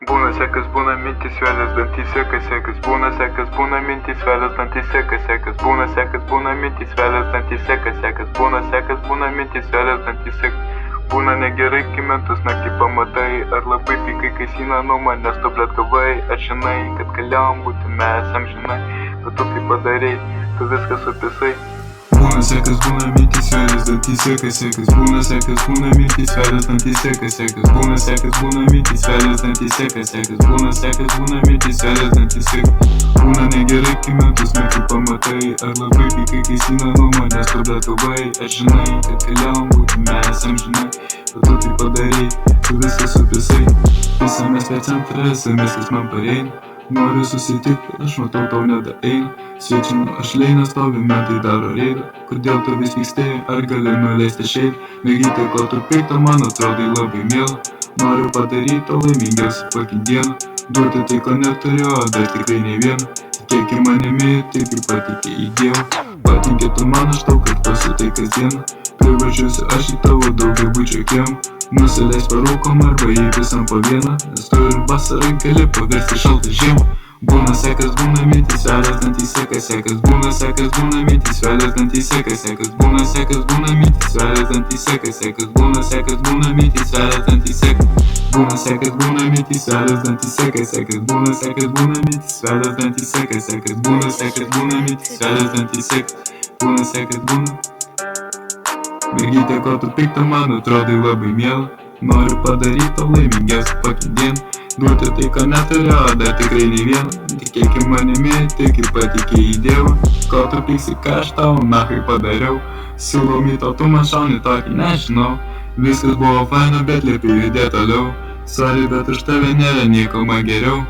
Būna sekas, būna mintys, vėlės dantyse, kas sekas. Būna sekas, būna mintys, vėlės dantyse, kas sekas. Būna sekas, būna mintys, vėlės dantyse, kas sekas. Būna sekas, būna mintys, vėlės dantyse. Būna negerai, kai metus naktį pamatai. Ar labai pykai, kai sina nuo manęs tu blet gavai. Ar žinai, kad galėjom būti mes amžinai, bet tu tai padarei, tu viską supisai. Būna sekas, būna mintys, vėlės dantyse, kas sekas. Būna sekas, būna mintys, vėlės dantyse, kas sekas. Būna sekas, būna mintys, vėlės dantyse, kas sekas. Būna sekas, būna mintys, vėlės dantyse. Būna negerai, kai metus naktį pamatai. Ar labai pykai, kai sina nuo manęs tu blet gavai. Ar žinai, kad galėjom būti mes amžinai, bet tu tai padarei, tu viską supisai. Visi mes prie centrą, viskas man pareina. Noriu susitikti, aš matau tau nedaeina. Svečiinu aš leina, stovi metai daro reidą. Kodėl tu vis vykstėjai, ar gali nuleisti šeidą? Mergytė, ko tu pikta, man atrodai labai miela. Noriu padaryti tau laimingiausią fucking dieną. Duoti tai, ko neturiu, dar tikrai ne vieną. Tikėk į manimi, taip ir patikė į Dievą. Patinkė tu man, aš tau kartosiu tai kasdieną. Privažiuosiu aš į tavo daugiabučio kiemą. Nusileis parūkom arba į visam po vieną, nes tu ir vasarą gali paversti šaltą žiemą. Būna sekas, būna mintys, vėlės dantyse, kas sekas. Būna sekas, būna mintys, vėlės dantyse, kas sekas. Būna sekas, būna mintys, vėlės dantyse, kas sekas. Būna sekas, būna mintys, vėlės dantyse. Būna sekas, būna mintys, vėlės dantyse, kas sekas. Būna sekas, būna mintys, vėlės dantyse, kas sekas. Būna sekas, būna mintys, vėlės dantyse. Būna sekas, būna. Mergytė, ko tu pikta, man atrodai labai miela. Noriu padaryti tau laimingiausią fucking dieną. Duoti tai, ko neturiu, dar tikrai ne vieną. Tikėk į manimi, tik ir patikė į Dievą. Ko tu pyksi, ką aš tau nachai padariau. Siūlau myto, tu man šauni tokį, nežinau. Viskas buvo faina, bet liepiu judėti toliau. Sorry, bet už tave nėra nieko man geriau.